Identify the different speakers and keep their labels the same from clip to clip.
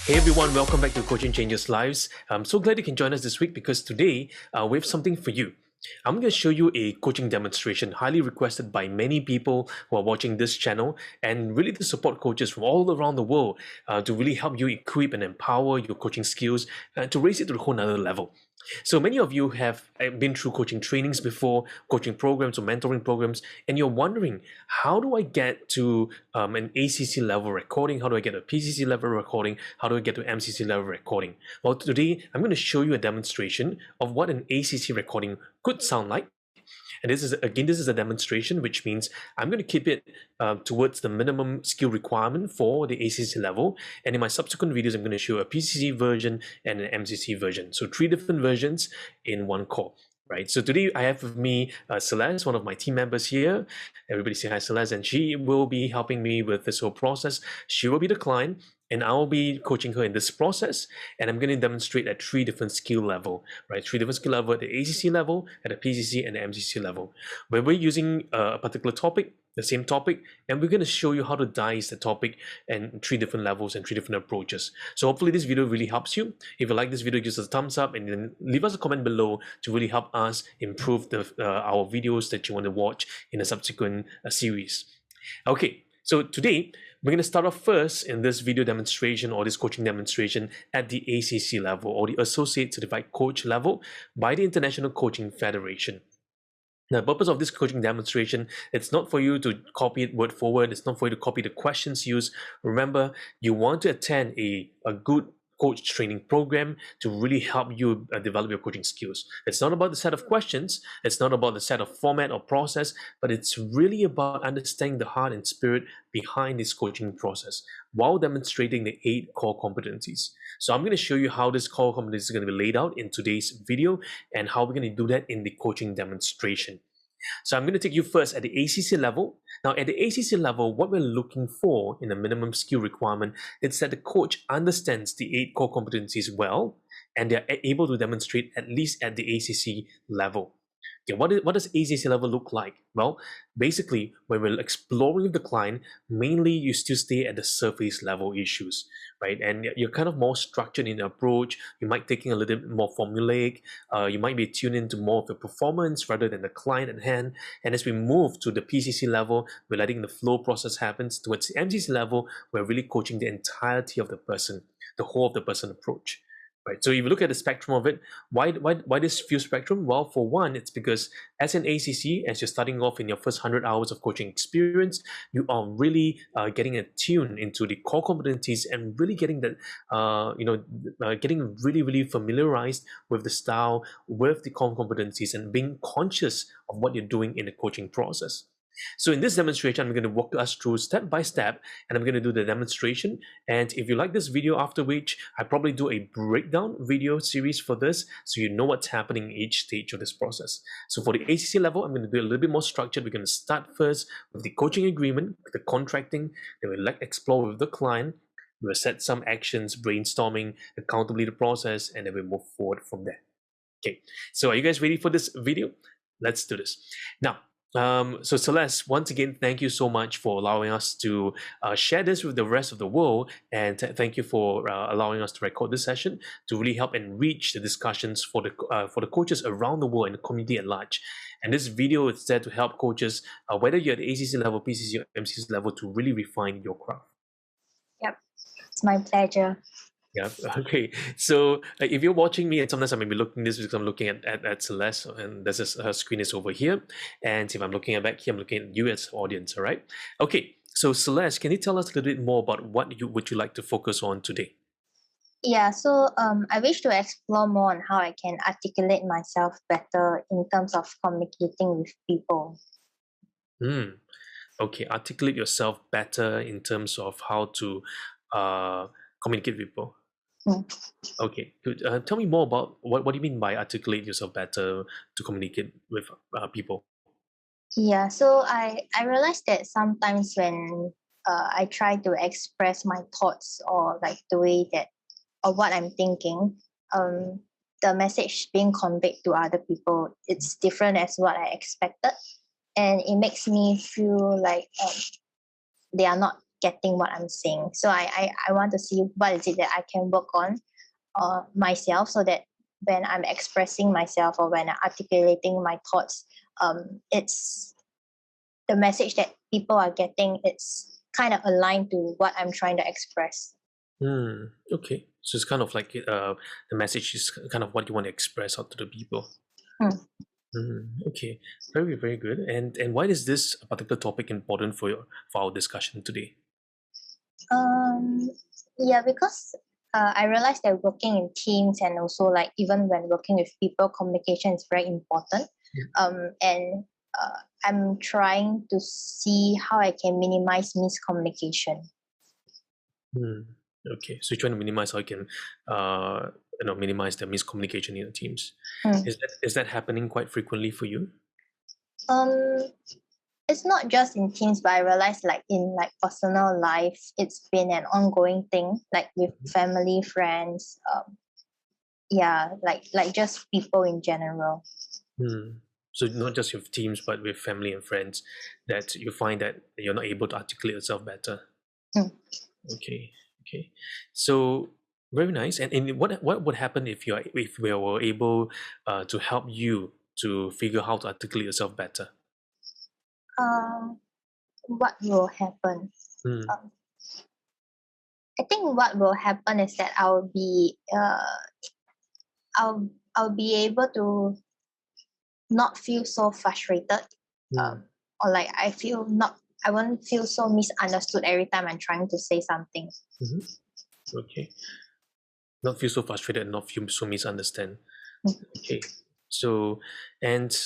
Speaker 1: Hey everyone, welcome back to Coaching Changes Lives. I'm so glad you can join us this week because today we have something for you. I'm going to show you a coaching demonstration highly requested by many people who are watching this channel and really to support coaches from all around the world to really help you equip and empower your coaching skills to raise it to a whole nother level. So many of you have been through coaching trainings before, coaching programs or mentoring programs, and you're wondering, how do I get to an ACC level recording? How do I get a PCC level recording? How do I get to MCC level recording? Well, today I'm going to show you a demonstration of what an ACC recording could sound like. And this is a demonstration, which means I'm going to keep it towards the minimum skill requirement for the ACC level. And in my subsequent videos, I'm going to show a PCC version and an MCC version. So 3 different versions in one call. Right. So today I have with me Celeste, one of my team members here. Everybody say hi, Celeste, and she will be helping me with this whole process. She will be the client, and I'll be coaching her in this process. And I'm going to demonstrate at 3 different skill level, right? 3 different skill level at the ACC level, at the PCC, and the MCC level. Where we're using a particular topic, the same topic, and we're going to show you how to dice the topic in 3 different levels and 3 different approaches. So hopefully this video really helps you. If you like this video, give us a thumbs up and then leave us a comment below to really help us improve our videos that you want to watch in a subsequent series. Okay, so today we're going to start off first in this video demonstration or this coaching demonstration at the ACC level or the Associate Certified Coach level by the International Coaching Federation. Now, the purpose of this coaching demonstration, it's not for you to copy it word for word. It's not for you to copy the questions used. Remember, you want to attend a good coach training program to really help you develop your coaching skills. It's not about the set of questions. It's not about the set of format or process, but it's really about understanding the heart and spirit behind this coaching process while demonstrating the 8 core competencies. So I'm going to show you how this core competencies is going to be laid out in today's video and how we're going to do that in the coaching demonstration. So I'm going to take you first at the ACC level. Now, at the ACC level, what we're looking for in the minimum skill requirement is that the coach understands the 8 core competencies well, and they're able to demonstrate at least at the ACC level. Okay, what does ACC level look like? Well, basically, when we're exploring with the client, mainly you still stay at the surface level issues, right? And you're kind of more structured in the approach. You might taking a little bit more formulaic. You might be tuned into more of the performance rather than the client at hand. And as we move to the PCC level, we're letting the flow process happen. Towards the MCC level, we're really coaching the entirety of the person, the whole of the person approach. Right. So if you look at the spectrum of it, why this few spectrum? Well, for one, it's because as an ACC, as you're starting off in your first 100 hours of coaching experience, you are really getting attuned into the core competencies and really getting that, getting really familiarized with the style, with the core competencies, and being conscious of what you're doing in the coaching process. So in this demonstration, I'm going to walk us through step by step, and I'm going to do the demonstration. And if you like this video, after which I probably do a breakdown video series for this, so you know what's happening in each stage of this process. So for the ACC level, I'm going to do a little bit more structured. We're going to start first with the coaching agreement, the contracting, then we'll explore with the client. We'll set some actions, brainstorming, accountability process, and then we move forward from there. Okay, so are you guys ready for this video? Let's do this. Now, so Celeste, once again, thank you so much for allowing us to share this with the rest of the world, and thank you for allowing us to record this session to really help enrich the discussions for the coaches around the world and the community at large. And this video is there to help coaches, whether you're at the ACC level, PCC, or MCC level, to really refine your craft.
Speaker 2: Yep, it's my pleasure.
Speaker 1: Yeah. Okay. So if you're watching me, and sometimes I may be looking this because I'm looking at Celeste, and her screen is over here. And if I'm looking at back here, I'm looking at you as audience. All right. Okay. So Celeste, can you tell us a little bit more about what would you like to focus on today?
Speaker 2: Yeah. So I wish to explore more on how I can articulate myself better in terms of communicating with people.
Speaker 1: Okay. Articulate yourself better in terms of how to communicate with people. Okay, tell me more about what do you mean by articulate yourself better to communicate with people?
Speaker 2: Yeah, so I realized that sometimes when I try to express my thoughts or like the way that or what I'm thinking, the message being conveyed to other people, it's different as what I expected, and it makes me feel like they are not getting what I'm saying. So I want to see what is it that I can work on myself, so that when I'm expressing myself or when I'm articulating my thoughts, it's the message that people are getting, it's kind of aligned to what I'm trying to express.
Speaker 1: Okay. So it's kind of like the message is kind of what you want to express out to the people. Okay. Very, very good. And why is this particular topic important for our discussion today?
Speaker 2: Yeah, because I realized that working in teams and also like even when working with people, communication is very important. And I'm trying to see how I can minimize miscommunication.
Speaker 1: Okay, so you're trying to minimize how you can, minimize the miscommunication in the teams.
Speaker 2: Mm.
Speaker 1: Is that happening quite frequently for you?
Speaker 2: It's not just in teams, but I realized like in like personal life, it's been an ongoing thing, like with family, friends, like just people in general.
Speaker 1: So not just with teams, but with family and friends, that you find that you're not able to articulate yourself better.
Speaker 2: Mm.
Speaker 1: Okay, okay. So very nice. And what would happen if we were able to help you to figure how to articulate yourself better?
Speaker 2: What will happen?
Speaker 1: Mm,
Speaker 2: I think what will happen is that I'll be able to not feel so frustrated,
Speaker 1: mm,
Speaker 2: or like I won't feel so misunderstood every time I'm trying to say something.
Speaker 1: okay. Not feel so frustrated and not feel so misunderstand.
Speaker 2: Mm.
Speaker 1: Okay. So, and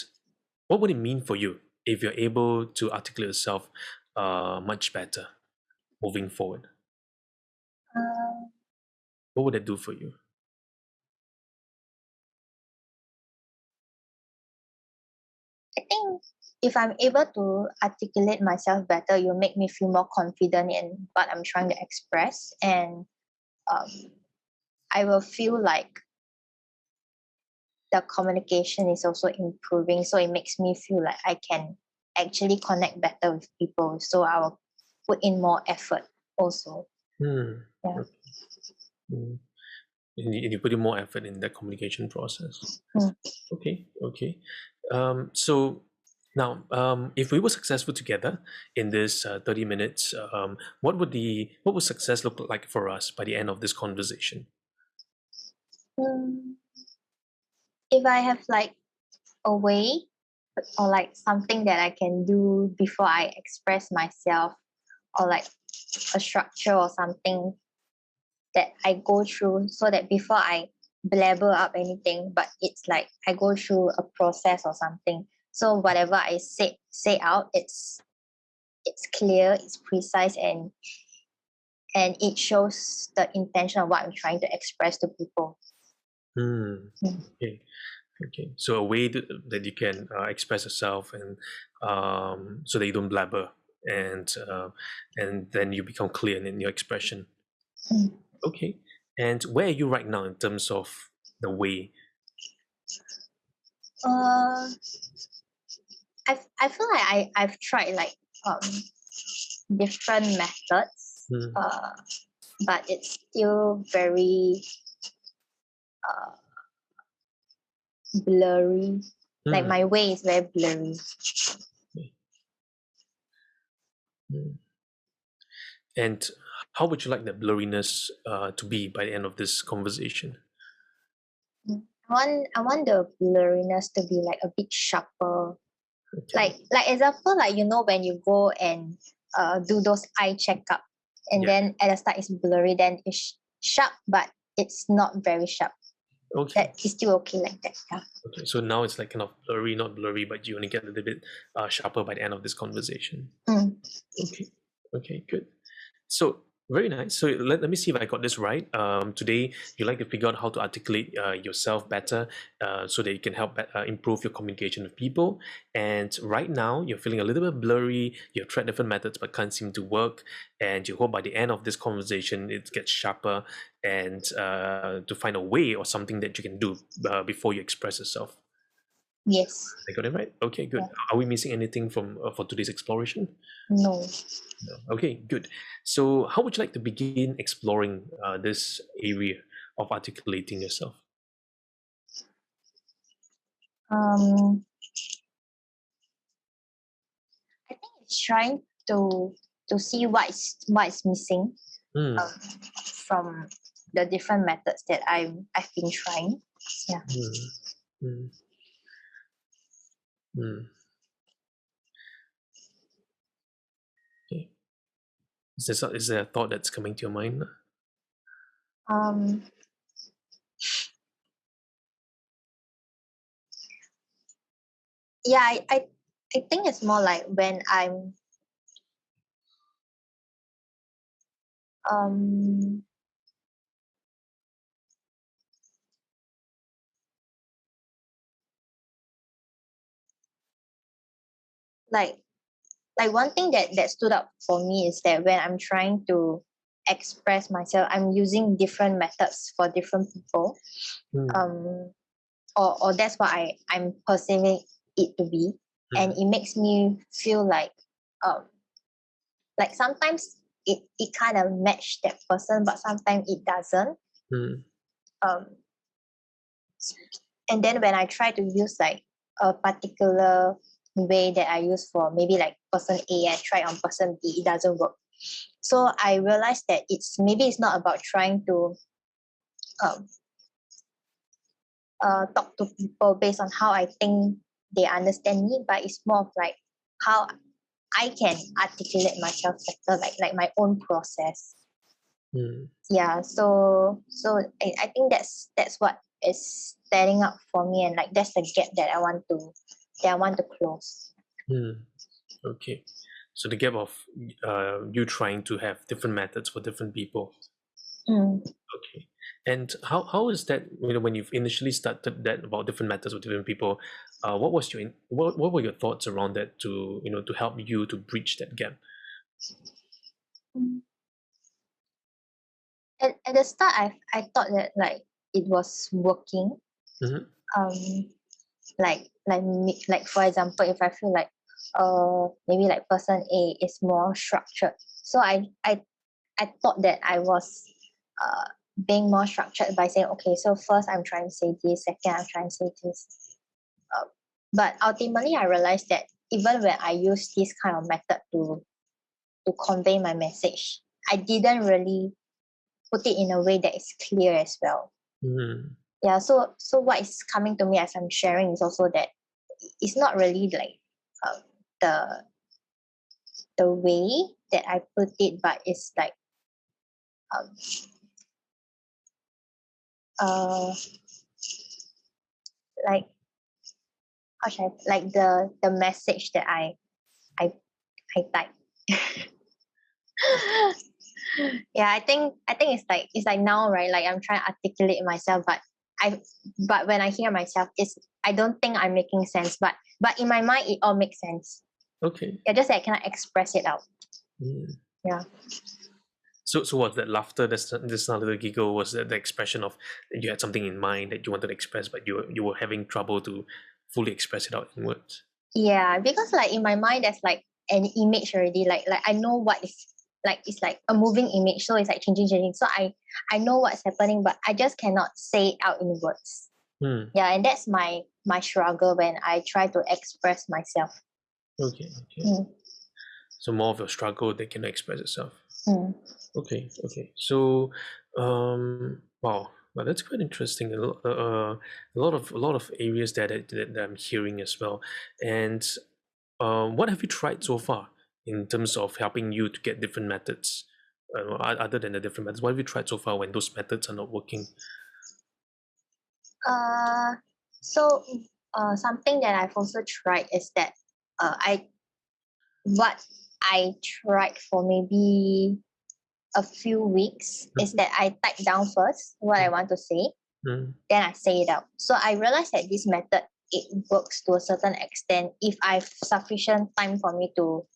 Speaker 1: what would it mean for you if you're able to articulate yourself much better moving forward?
Speaker 2: Uh,
Speaker 1: What would that do for you?
Speaker 2: I think if I'm able to articulate myself better, you'll make me feel more confident in what I'm trying to express, and um, I will feel like the communication is also improving. So it makes me feel like I can actually connect better with people. So I will put in more effort also.
Speaker 1: Hmm.
Speaker 2: Yeah.
Speaker 1: Mm. And you put in more effort in that communication process.
Speaker 2: Mm.
Speaker 1: Okay, okay. So now, if we were successful together in this 30 minutes, what would success look like for us by the end of this conversation?
Speaker 2: Mm. If I have like a way or like something that I can do before I express myself, or like a structure or something that I go through, so that before I blabber up anything, but it's like I go through a process or something. So whatever I say out, it's clear, it's precise, and it shows the intention of what I'm trying to express to people.
Speaker 1: Hmm.
Speaker 2: Mm.
Speaker 1: Okay. Okay. So a way that you can express yourself and so that you don't blabber and then you become clear in your expression.
Speaker 2: Mm.
Speaker 1: Okay. And where are you right now in terms of the way?
Speaker 2: Uh, I feel like I've tried like um different methods,
Speaker 1: Hmm.
Speaker 2: but it's still very uh blurry. Like
Speaker 1: Hmm.
Speaker 2: my way is very blurry.
Speaker 1: Hmm. And how would you like that blurriness to be by the end of this conversation?
Speaker 2: Mm. I want the blurriness to be like a bit sharper.
Speaker 1: Okay.
Speaker 2: Like example, like when you go and do those eye checkup, and
Speaker 1: Yeah.
Speaker 2: then at the start it's blurry, then it's sharp, but it's not very sharp.
Speaker 1: Okay.
Speaker 2: That is still okay like that. Yeah.
Speaker 1: Okay. So now it's like kind of blurry, not blurry, but you only get a little bit sharper by the end of this conversation.
Speaker 2: Mm.
Speaker 1: Okay. Okay. Good. So very nice. So let me see if I got this right. Today you like to figure out how to articulate yourself better, so that you can help improve your communication with people. And right now you're feeling a little bit blurry. You've tried different methods but can't seem to work. And you hope by the end of this conversation it gets sharper and to find a way or something that you can do before you express yourself.
Speaker 2: Yes.
Speaker 1: I got it right? Okay, good.
Speaker 2: Yeah.
Speaker 1: Are we missing anything from for today's exploration?
Speaker 2: No.
Speaker 1: No. Okay, good. So how would you like to begin exploring this area of articulating yourself?
Speaker 2: Um, I think it's trying to see what is missing
Speaker 1: Mm,
Speaker 2: um, from the different methods that I've been trying. Yeah.
Speaker 1: mm, mm, mm. Okay. Is there a thought that's coming to your mind?
Speaker 2: Um. Yeah. I think it's more like when I'm um like one thing that stood out for me is that when I'm trying to express myself, I'm using different methods for different people.
Speaker 1: Mm,
Speaker 2: Um, or that's what I'm perceiving it to be, and
Speaker 1: mm,
Speaker 2: it makes me feel um like sometimes it kind of match that person, but sometimes it doesn't.
Speaker 1: mm,
Speaker 2: Um, and then when I try to use like a particular way that I use for maybe like person A, I try on person B, it doesn't work. So I realized that it's not about trying to um, talk to people based on how I think they understand me, but it's more of like how I can articulate myself better, like my own process.
Speaker 1: mm,
Speaker 2: Yeah, so I think that's what is standing up for me, and like that's the gap that I want to close.
Speaker 1: mm. Okay. So the gap of you trying to have different methods for different people.
Speaker 2: Mm.
Speaker 1: Okay. And how is that, when you've initially started that about different methods with different people, what was what were your thoughts around that to, to help you to bridge that gap?
Speaker 2: Mm. At the start, I thought that like it was working.
Speaker 1: Mm-hmm.
Speaker 2: Um, like for example, if I feel like maybe like person A is more structured, so I thought that I was uh being more structured by saying, okay, so first I'm trying to say this, second I'm trying to say this. But ultimately I realized that even when I use this kind of method to convey my message, I didn't really put it in a way that is clear as well.
Speaker 1: Mm-hmm.
Speaker 2: Yeah, so what is coming to me as I'm sharing is also that it's not really like uh, the the way that I put it, but it's um uh like how should I, like the message that I I type. Yeah, I think it's like now, right? Like I'm trying to articulate myself, I but when I hear myself, I don't think I'm making sense, but in my mind it all makes sense.
Speaker 1: Okay.
Speaker 2: Yeah, just that I cannot express it out.
Speaker 1: Mm.
Speaker 2: Yeah.
Speaker 1: So was that laughter, this not little giggle, was that the expression of that you had something in mind that you wanted to express, but you were having trouble to fully express it out in words?
Speaker 2: Yeah, because like in my mind there's like an image already, like I know what is like it's like a moving image, so it's like changing. So I know what's happening, but I just cannot say it out in words.
Speaker 1: Hmm.
Speaker 2: Yeah, and that's my struggle when I try to express myself.
Speaker 1: Okay. Okay.
Speaker 2: Mm,
Speaker 1: So more of a struggle that can express itself.
Speaker 2: mm,
Speaker 1: Okay. Okay. So, wow. Well, that's quite interesting. A lot of areas that I'm hearing as well. And what have you tried so far in terms of helping you to get different methods? Other than the different methods, what have you tried so far when those methods are not working?
Speaker 2: uh so something that I've also tried is that I what I tried for maybe a few weeks is that I type down first what I want to say,
Speaker 1: Mm,
Speaker 2: then I say it out. So I realized that this method it works to a certain extent if I've sufficient time for me to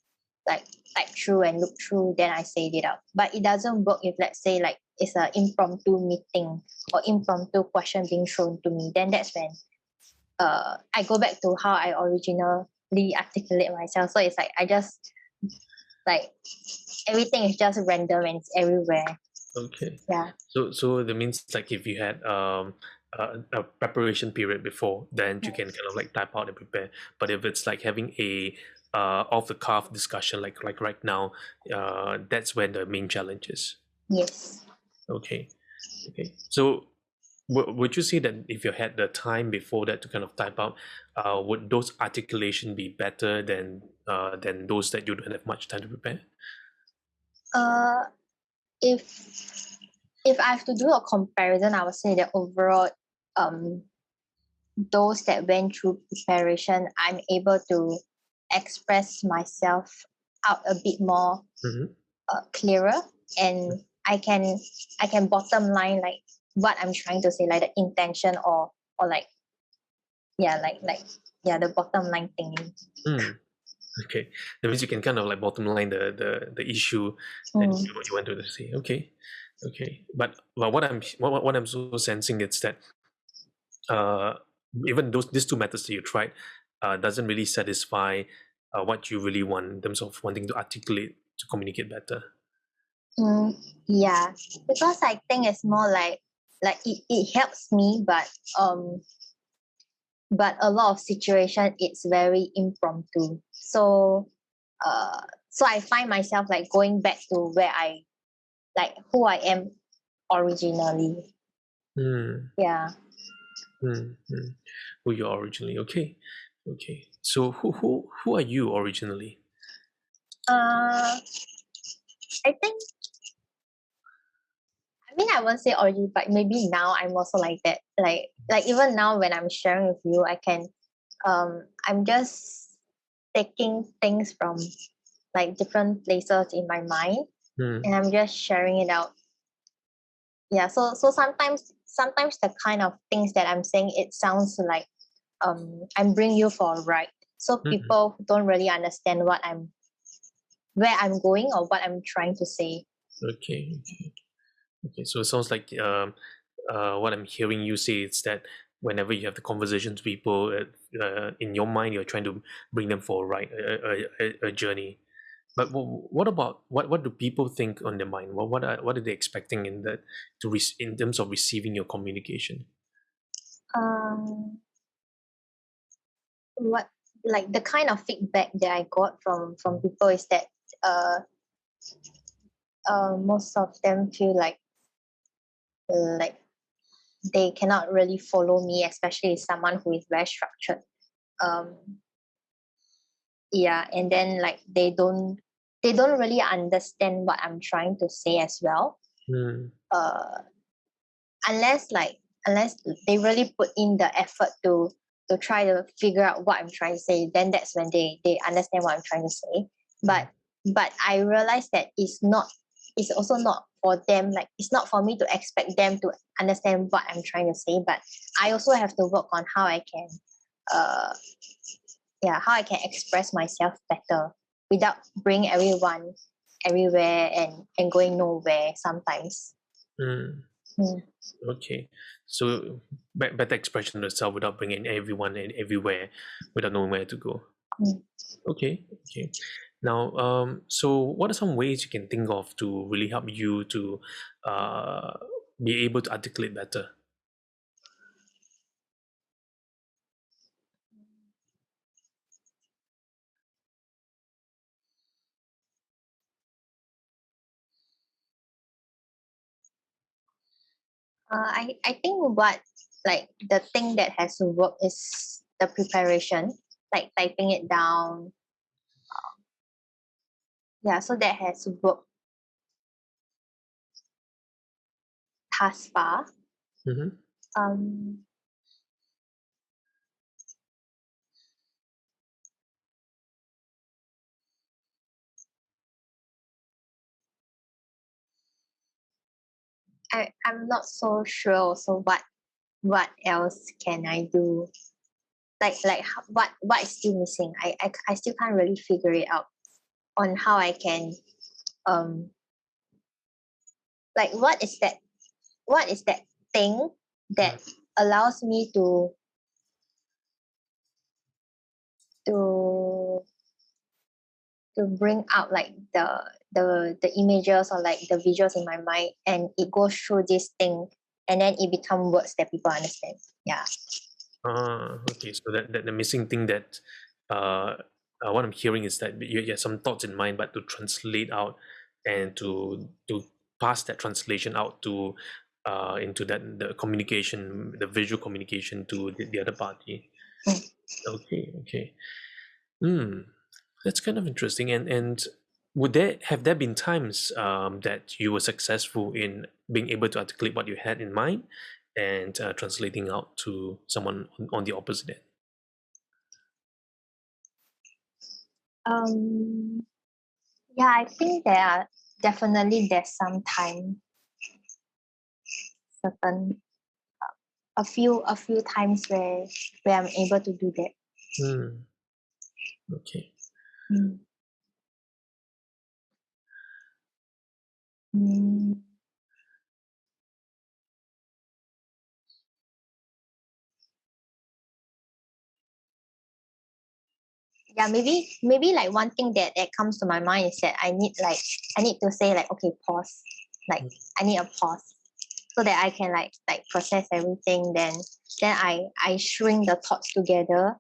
Speaker 2: like type through and look through, then I say it out. But it doesn't work if let's say like it's an impromptu meeting or impromptu question being thrown to me. Then that's when I go back to how I originally articulate myself. So it's like I just like everything is just random and it's everywhere.
Speaker 1: Okay.
Speaker 2: Yeah.
Speaker 1: So that means like if you had a preparation period before, then you can
Speaker 2: Yes.
Speaker 1: kind of like type out and prepare. But if it's like having a off the cuff discussion like right now, that's when the main challenge is.
Speaker 2: Yes.
Speaker 1: Okay. Okay. So would you say that if you had the time before that to kind of type out, would those articulation be better than those that you don't have much time to prepare?
Speaker 2: Uh, if I have to do a comparison, I would say that overall, um, those that went through preparation, I'm able to express myself out a bit more
Speaker 1: Mm-hmm.
Speaker 2: clearer, and I can bottom line like what I'm trying to say, like the intention or like yeah, the bottom line thing.
Speaker 1: Mm. Okay, that means you can kind of like bottom line the issue that
Speaker 2: Mm.
Speaker 1: you want to say. Okay, okay. But what I'm so sensing is that uh, even these two methods that you tried doesn't really satisfy what you really want in terms of wanting to articulate to communicate better.
Speaker 2: Mm, yeah, because I think it's more like it helps me, but a lot of situation it's very impromptu. So I find myself like going back to where I like who I am originally.
Speaker 1: Hmm.
Speaker 2: Yeah.
Speaker 1: Hmm. Hmm. Who you are originally? Okay, okay. So who are you originally?
Speaker 2: Uh, I think I mean I won't say originally, but maybe now I'm also like that. Like even now when I'm sharing with you, I'm just taking things from like different places in my mind
Speaker 1: Hmm.
Speaker 2: and I'm just sharing it out. Yeah, so sometimes the kind of things that I'm saying it sounds like I'm bringing you for a ride. So
Speaker 1: Hmm.
Speaker 2: people don't really understand where I'm going or what I'm trying to say.
Speaker 1: Okay, okay. Okay, so it sounds like what I'm hearing you say is that whenever you have the conversations with people, in your mind, you're trying to bring them for a ride, a journey. But what about what do people think on their mind? What are they expecting in that in terms of receiving your communication?
Speaker 2: Um, what like the kind of feedback that I got from people is that uh, most of them feel like they cannot really follow me, especially someone who is very structured. Um, yeah, and then like they don't really understand what I'm trying to say as well.
Speaker 1: Hmm.
Speaker 2: Uh, unless they really put in the effort to try to figure out what I'm trying to say, then that's when they understand what I'm trying to say.
Speaker 1: Hmm.
Speaker 2: But I realize that it's also not for them, like it's not for me to expect them to understand what I'm trying to say, but I also have to work on how I can uh how I can express myself better without bringing everyone everywhere and going nowhere sometimes.
Speaker 1: Hmm.
Speaker 2: Mm.
Speaker 1: Okay, so better expression of yourself without bringing everyone and everywhere, without knowing where to go.
Speaker 2: Mm.
Speaker 1: Okay, okay. Now, so what are some ways you can think of to really help you to uh, be able to articulate better?
Speaker 2: I think what like the thing that has to work is the preparation, like typing it down. Yeah, so that has worked thus far.
Speaker 1: Mm-hmm.
Speaker 2: Um, I'm not so sure also what else can I do? What is still missing? I still can't really figure it out on how I can um like what is that thing that allows me bring out like the images or like the visuals in my mind, and it goes through this thing, and then it become words that people understand. Yeah.
Speaker 1: Okay. So that the missing thing that what I'm hearing is that you have some thoughts in mind, but to translate out and to pass that translation out to into that the communication, the visual communication to the other party.
Speaker 2: Mm.
Speaker 1: Okay. Okay. Hmm. That's kind of interesting. And would there been times that you were successful in being able to articulate what you had in mind and translating out to someone on the opposite end?
Speaker 2: Yeah, I think there's some time, certain a few times where I'm able to do that.
Speaker 1: Hmm. Okay.
Speaker 2: Mm. Mm. Yeah, maybe like one thing that comes to my mind is that I need to say like, okay, pause. Like I need a pause so that I can like process everything. Then I shrink the thoughts together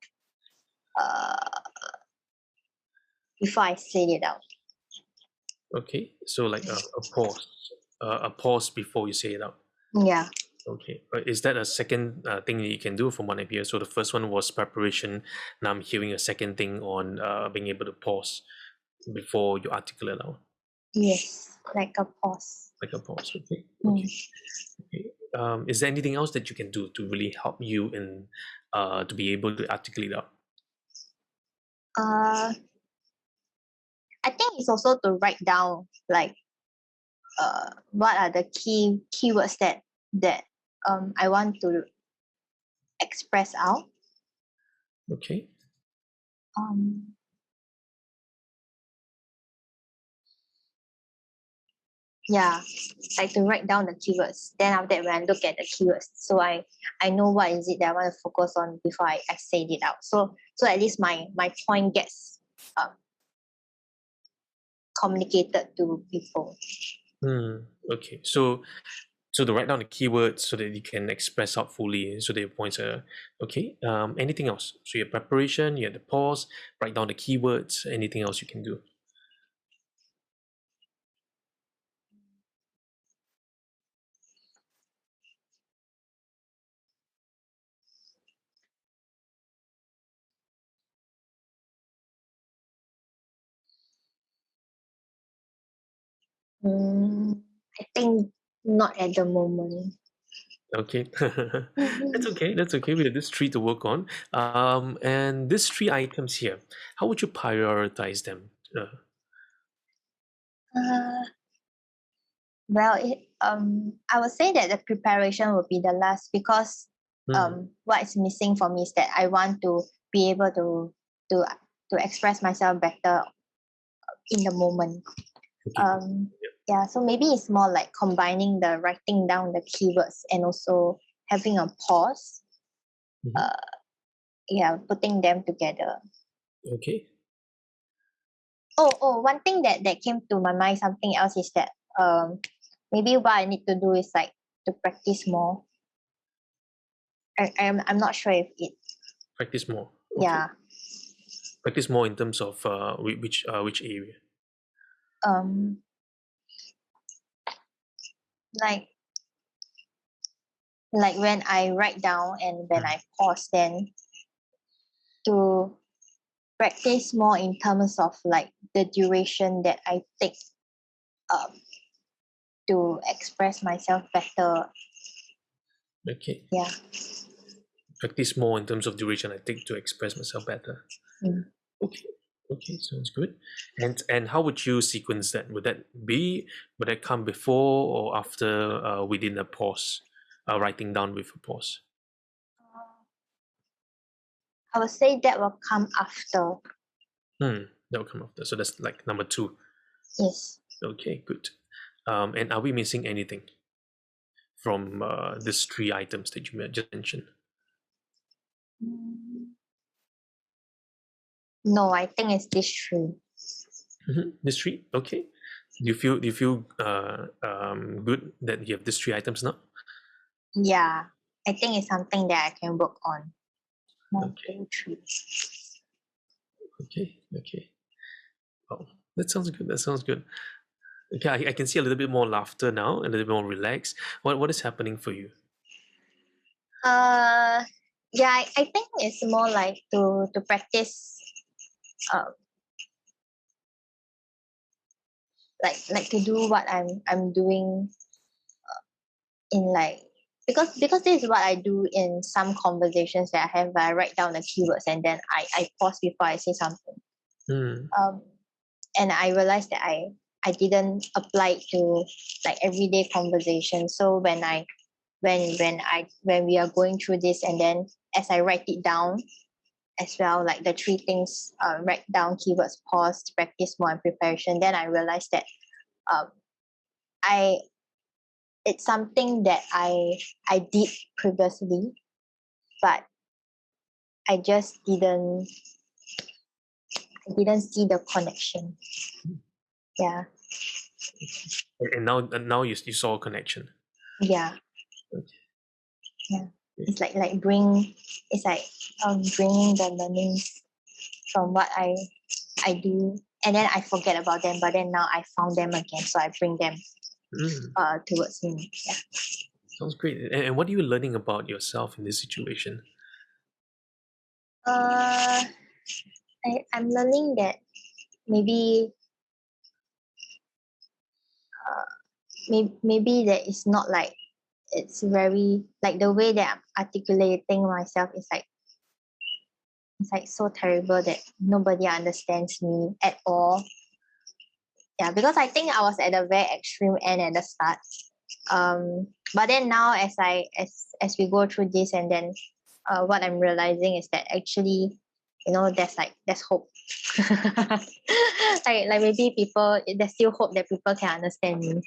Speaker 2: uh before I say it out.
Speaker 1: Okay. So like a pause before you say it out.
Speaker 2: Yeah.
Speaker 1: Okay. Is that a second thing that you can do from what I hear? So the first one was preparation. Now I'm hearing a second thing on being able to pause before you articulate out.
Speaker 2: Yes. Like a pause.
Speaker 1: Like a pause. Okay.
Speaker 2: Mm.
Speaker 1: Okay. Okay. Is there anything else that you can do to really help you in to be able to articulate out?
Speaker 2: Uh I think it's also to write down like what are the keywords that I want to express out.
Speaker 1: Okay.
Speaker 2: Um yeah, like to write down the keywords. Then after that, when I look at the keywords, so I know what is it that I want to focus on before I say it out. So at least my point gets um, communicated to people.
Speaker 1: Okay. So to write down the keywords so that you can express out fully so that your points are okay. Anything else? So your preparation, you have the pause, write down the keywords, anything else you can do?
Speaker 2: Mm, I think not at the moment.
Speaker 1: Okay. That's okay. That's okay. We have this three to work on. And these three items here, how would you prioritize them?
Speaker 2: Uh, well, I would say that the preparation would be the last because
Speaker 1: Hmm.
Speaker 2: what is missing for me is that I want to be able to to express myself better in the moment.
Speaker 1: Okay.
Speaker 2: Um, yeah, so maybe it's more like combining the writing down the keywords and also having a pause.
Speaker 1: Mhm.
Speaker 2: Uh, yeah, putting them together.
Speaker 1: Okay.
Speaker 2: One thing that came to my mind, something else is that maybe what I need to do is like to practice more. I'm not sure if it.
Speaker 1: Practice more. Okay.
Speaker 2: Yeah.
Speaker 1: Practice more in terms of which area?
Speaker 2: Um, like when I write down and when I pause, then to practice more in terms of like the duration that I take um to express myself better.
Speaker 1: Okay.
Speaker 2: Yeah.
Speaker 1: Practice more in terms of duration I take to express myself better.
Speaker 2: Mm.
Speaker 1: Okay. Okay, sounds good. And how would you sequence that? Would that come before or after within a pause? Writing down with a pause.
Speaker 2: I would say that will come after.
Speaker 1: That will come after. So that's like number two.
Speaker 2: Yes.
Speaker 1: Okay, good. And are we missing anything from these three items that you just mentioned?
Speaker 2: Mm. No, I think it's this true.
Speaker 1: These three, okay. Do you feel good that you have these three items now?
Speaker 2: Yeah, I think it's something that I can work on. One,
Speaker 1: Okay,
Speaker 2: two, three.
Speaker 1: okay. Oh, that sounds good. That sounds good. Okay, I can see a little bit more laughter now, a little bit more relaxed. What is happening for you?
Speaker 2: Uh, yeah, I think it's more like to practice, uh, like to do what I'm doing in like because this is what I do in some conversations that I have where I write down the keywords and then I pause before I say something.
Speaker 1: Hmm.
Speaker 2: Um, and I realized that I didn't apply it to like everyday conversation. So when we are going through this and then as I write it down as well, like the three things, write down keywords, pause, practice more, and preparation. Then I realized that um, I it's something that I did previously, but I just didn't see the connection. Yeah,
Speaker 1: And now you saw a connection.
Speaker 2: yeah,
Speaker 1: Okay.
Speaker 2: yeah. It's like it's like bringing the learnings from what I do, and then I forget about them. But then now I found them again, so I bring them
Speaker 1: Mm,
Speaker 2: towards me. Yeah.
Speaker 1: sounds great. And what are you learning about yourself in this situation?
Speaker 2: Uh, I'm learning that maybe maybe that it's not like it's very like the way that I'm articulating myself is like it's like so terrible that nobody understands me at all. Yeah, because I think I was at the very extreme end at the start. But then now as we go through this and then what I'm realizing is that actually, there's hope. Like maybe people there's still hope that people can understand me.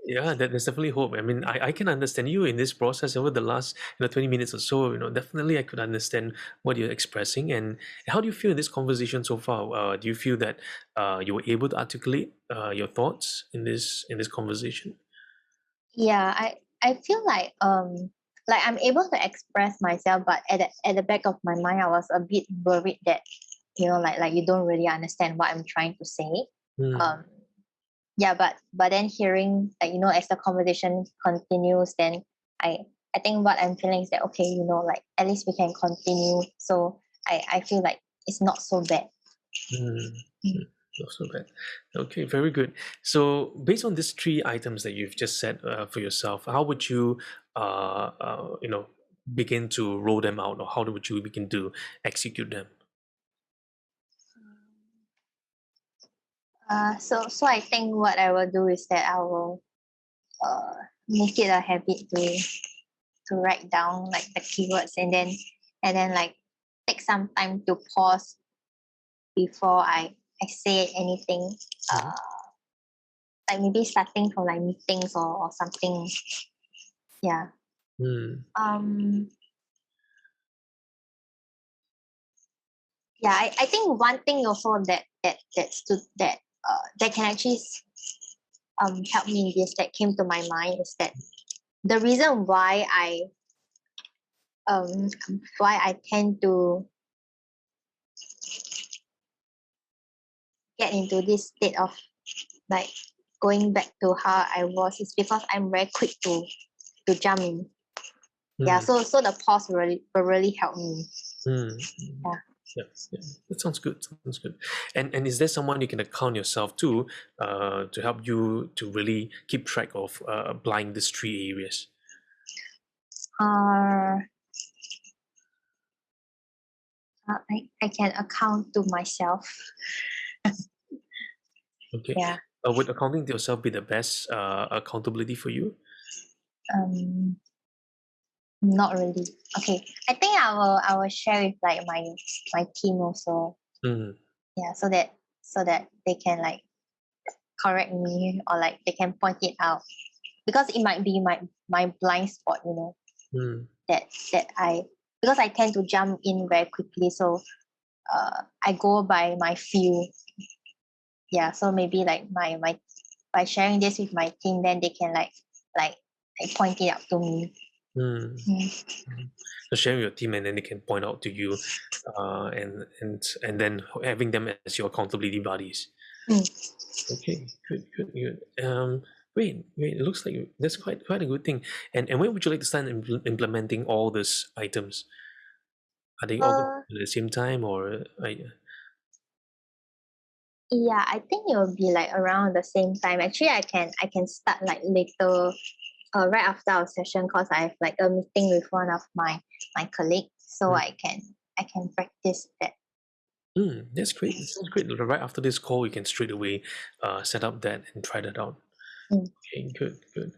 Speaker 1: Yeah, there's definitely hope. I mean, I can understand you in this process over the last 20 minutes or so. Definitely I could understand what you're expressing. And how do you feel in this conversation so far? Do you feel that you were able to articulate your thoughts in this conversation?
Speaker 2: Yeah, I feel like I'm able to express myself, but at the back of my mind, I was a bit worried that like you don't really understand what I'm trying to say.
Speaker 1: Hmm.
Speaker 2: Um, yeah, but then hearing like as the conversation continues, then I I think what I'm feeling is that okay, like at least we can continue. So I feel like it's not so bad.
Speaker 1: Hmm.
Speaker 2: Mm.
Speaker 1: Not so bad. Okay, very good. So, based on these three items that you've just said for yourself, how would you, begin to roll them out, or how would you begin to execute them?
Speaker 2: So I think what I will do is that I will uh make it a habit to write down like the keywords and then like take some time to pause before I say anything.
Speaker 1: Mhm.
Speaker 2: Uh, like maybe starting from like meetings or something. Yeah.
Speaker 1: Hmm.
Speaker 2: Um. Yeah. I think one thing also that can actually help me in this that came to my mind is that the reason um why I tend to get into this state of like going back to how I was is because I'm very quick to jump in. Yeah,
Speaker 1: Hmm.
Speaker 2: so the pause will really help me.
Speaker 1: Hmm.
Speaker 2: Yeah.
Speaker 1: Yeah, yeah, that sounds good. Sounds good. And is there someone you can account yourself to help you to really keep track of applying these three areas?
Speaker 2: Uh, I can account to myself.
Speaker 1: Okay.
Speaker 2: Yeah.
Speaker 1: Would accounting to yourself be the best accountability for you?
Speaker 2: Um, not really. Okay. I think I will share with like my team also.
Speaker 1: Mm,
Speaker 2: Yeah, so that they can like correct me or like they can point it out because it might be my blind spot.
Speaker 1: mm,
Speaker 2: That I because I tend to jump in very quickly. So I go by my feel. yeah, so maybe like my by sharing this with my team, then they can like point it out to me.
Speaker 1: Mm.
Speaker 2: Mm.
Speaker 1: Mhm. So sharing with your team, and then they can point out to you, and then having them as your accountability buddies.
Speaker 2: Mm.
Speaker 1: Okay, good. Wait. It looks like that's quite a good thing. And when would you like to start implementing all these items? Are they all
Speaker 2: Uh,
Speaker 1: at the same time, or
Speaker 2: yeah, I think it will be like around the same time. Actually, I can start like later, right after our session, because I have like a meeting with one of my colleagues, so
Speaker 1: Mm.
Speaker 2: I can practice that.
Speaker 1: That's great. That sounds great. Right after this call, we can straight away set up that and try that out.
Speaker 2: Mm.
Speaker 1: Okay, good.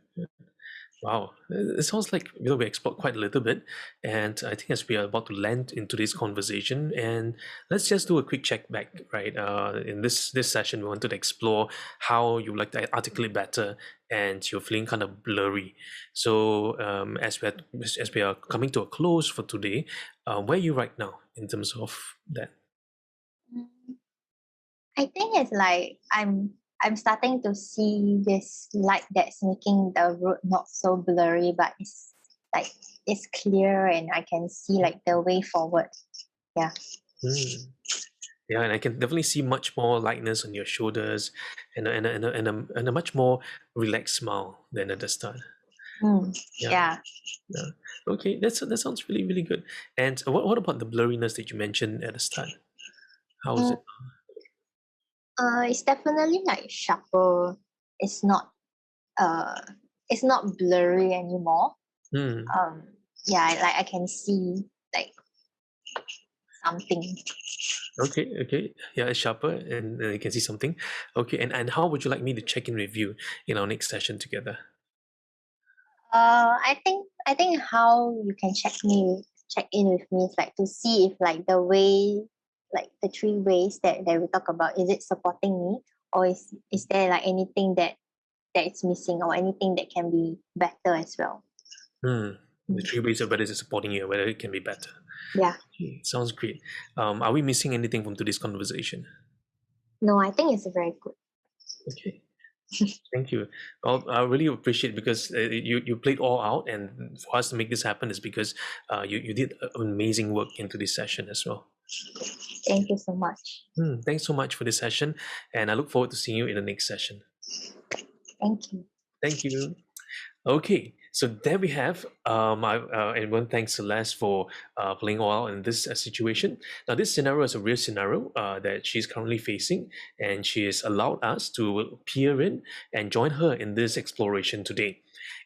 Speaker 1: Wow, it sounds like we explored quite a little bit, and I think as we are about to land into this conversation, and let's just do a quick check back, right? In this session, we wanted to explore how you like to articulate better, and you're feeling kind of blurry. So, as we are coming to a close for today, where are you right now in terms of that?
Speaker 2: Mm. I think it's like I'm starting to see this light that's making the road not so blurry, but like it's clear and I can see like the way forward. Yeah.
Speaker 1: Hmm. Yeah, and I can definitely see much more lightness on your shoulders, and a much more relaxed smile than at the start.
Speaker 2: Mm.
Speaker 1: Yeah,
Speaker 2: Yeah.
Speaker 1: yeah. Okay, that sounds really good. And what about the blurriness that you mentioned at the start? How is
Speaker 2: Mm.
Speaker 1: it?
Speaker 2: It's definitely like sharper. It's not uh it's not blurry anymore.
Speaker 1: Hmm.
Speaker 2: Um yeah, I can see like something.
Speaker 1: Okay. Yeah, it's sharper, and you can see something. Okay, and how would you like me to check in with you in our next session together?
Speaker 2: I think how you can check in with me is like to see if like the way, like the three ways that we talk about, is it supporting me, or is there like anything that is missing, or anything that can be better as well.
Speaker 1: Hmm. The
Speaker 2: Mm.
Speaker 1: three ways of whether it's supporting you, whether it can be better.
Speaker 2: Yeah.
Speaker 1: Sounds great. Are we missing anything from today's conversation?
Speaker 2: No, I think it's very good.
Speaker 1: Okay. Thank you. Well, I really appreciate, because you played all out, and for us to make this happen is because you did amazing work into this session as well.
Speaker 2: Thank you so much.
Speaker 1: Thanks so much for this session, and I look forward to seeing you in the next session.
Speaker 2: Thank you.
Speaker 1: Thank you. Okay, so there we have. And one thanks Celeste for playing all out in this situation. Now, this scenario is a real scenario that she's currently facing, and she has allowed us to peer in and join her in this exploration today.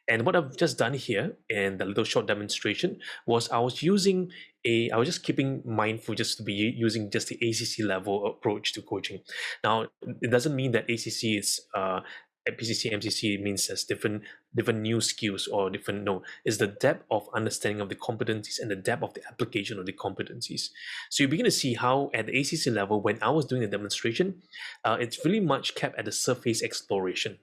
Speaker 1: And what I've just done here in the little short demonstration was I was just keeping mindful just to be using just the ACC level approach to coaching. Now, it doesn't mean that ACC is PCC, MCC means there's different new skills, or different, no, it's the depth of understanding of the competencies and the depth of the application of the competencies. So you begin to see how at the ACC level, when I was doing the demonstration, it's really much kept at the surface exploration.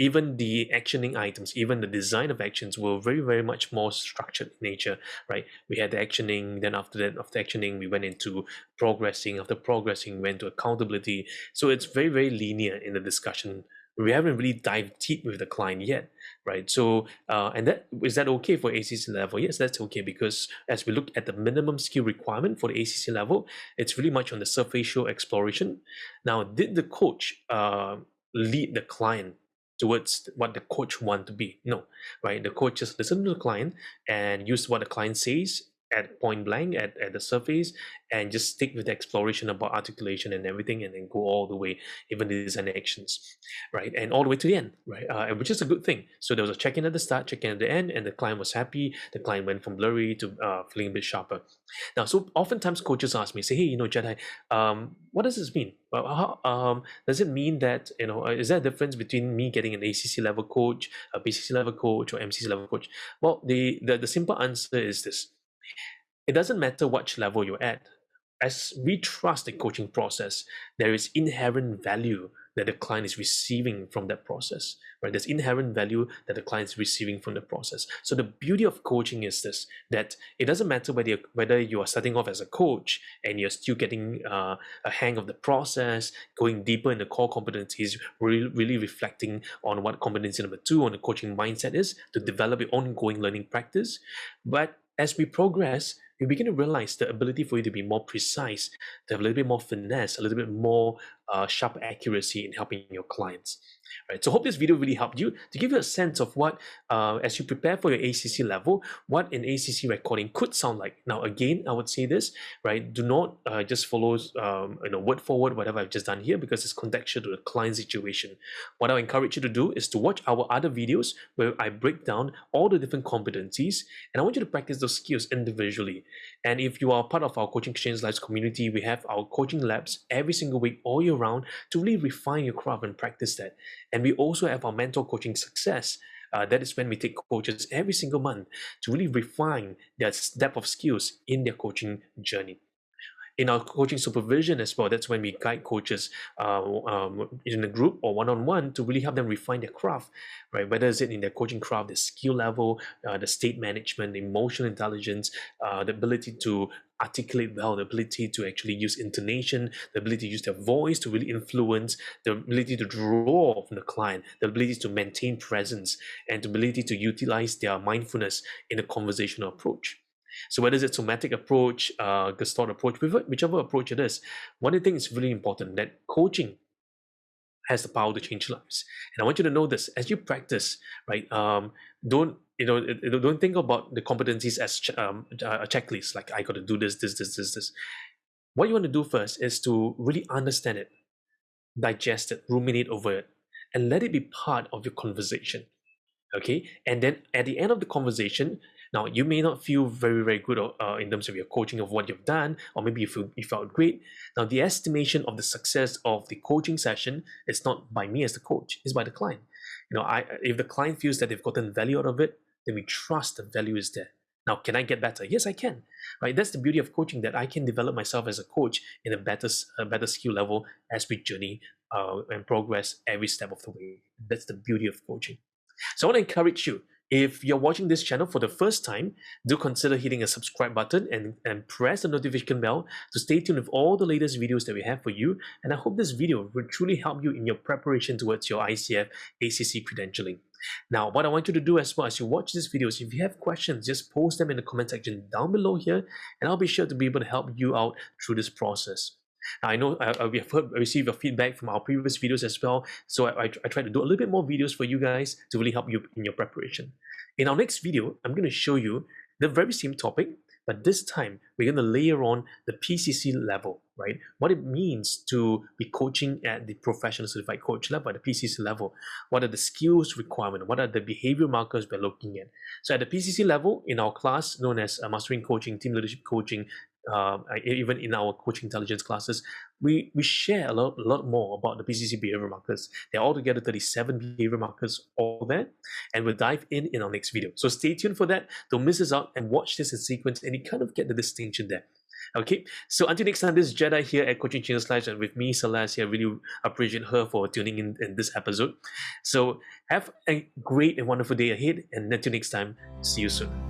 Speaker 1: Even the actioning items, even the design of actions were very much more structured in nature, right? We had the actioning, then after actioning, we went into progressing. After progressing, we went to accountability. So it's very linear in the discussion. We haven't really dived deep with the client yet, right? So, and that is that okay for ACC level? Yes, that's okay, because as we look at the minimum skill requirement for the ACC level, it's really much on the surfacial exploration. Now, did the coach lead the client towards what the coach want to be? No, right? The coach just listen to the client and use what the client says at point blank at the surface, and just stick with the exploration about articulation and everything, and then go all the way, even the design actions, right? And all the way to the end, right? Which is a good thing. So there was a check-in at the start, check-in at the end, and the client was happy. The client went from blurry to feeling a bit sharper. Now, so oftentimes coaches ask me, say, hey, Jedi, what does this mean? Well, does it mean that, is there a difference between me getting an ACC level coach, a BCC level coach, or MCC level coach? Well, the simple answer is this: it doesn't matter which level you're at. As we trust the coaching process, there is inherent value that the client is receiving from that process, right? There's inherent value that the client is receiving from the process. So the beauty of coaching is this, that it doesn't matter whether you are starting off as a coach and you're still getting a hang of the process, going deeper in the core competencies, really reflecting on what competency number 2 on the coaching mindset is, to develop your ongoing learning practice. But as we progress, you begin to realize the ability for you to be more precise, to have a little bit more finesse, a little bit more sharp accuracy in helping your clients. Right. So hope this video really helped you to give you a sense of what, as you prepare for your ACC level, what an ACC recording could sound like. Now, again, I would say this, right? Do not just follow, word for word whatever I've just done here, because it's contextual to the client situation. What I encourage you to do is to watch our other videos where I break down all the different competencies, and I want you to practice those skills individually. And if you are part of our Coaching Exchange Lives community, we have our coaching labs every single week, all year round, to really refine your craft and practice that. And we also have our mentor coaching success. That is when we take coaches every single month to really refine their depth of skills in their coaching journey. In our coaching supervision as well, that's when we guide coaches in a group or one-on-one to really help them refine their craft, right? Whether it's in their coaching craft, the skill level, the state management, the emotional intelligence, the ability to articulate well, the ability to actually use intonation, the ability to use their voice to really influence, the ability to draw from the client, the ability to maintain presence, and the ability to utilize their mindfulness in a conversational approach. So whether it's a somatic approach, Gestalt approach, whichever approach it is, one thing is really important, that coaching has the power to change lives. And I want you to know this as you practice, right? Don't think about the competencies as a checklist, like I got to do this. What you want to do first is to really understand it, digest it, ruminate over it, and let it be part of your conversation. Okay, and then at the end of the conversation, now you may not feel very, very good in terms of your coaching of what you've done, or maybe you felt great. Now, the estimation of the success of the coaching session is not by me as the coach, it's by the client. If the client feels that they've gotten value out of it, then we trust the value is there. Now, can I get better? Yes, I can. Right? That's the beauty of coaching, that I can develop myself as a coach in a better skill level as we journey and progress every step of the way. That's the beauty of coaching. So I want to encourage you, if you're watching this channel for the first time, do consider hitting a subscribe button and press the notification bell to stay tuned with all the latest videos that we have for you. And I hope this video will truly help you in your preparation towards your ICF ACC credentialing. Now, what I want you to do as well as you watch these videos, if you have questions, just post them in the comment section down below here, and I'll be sure to be able to help you out through this process. I know we have received your feedback from our previous videos as well, so I try to do a little bit more videos for you guys to really help you in your preparation. In our next video, I'm going to show you the very same topic, but this time we're going to layer on the PCC level, right? What it means to be coaching at the professional certified coach level, at the PCC level. What are the skills requirements? What are the behavior markers we're looking at? So at the PCC level, in our class known as Mastering Coaching, Team Leadership Coaching, even in our coaching intelligence classes, we share a lot more about the PCC behavior markers. They're altogether 37 behavior markers all there, and we'll dive in our next video. So stay tuned for that. Don't miss us out and watch this in sequence, and you kind of get the distinction there. Okay, so until next time, this is Jedi here at Coaching Changes Lives, and with me, Celeste. I really appreciate her for tuning in this episode. So have a great and wonderful day ahead, and until next time, see you soon.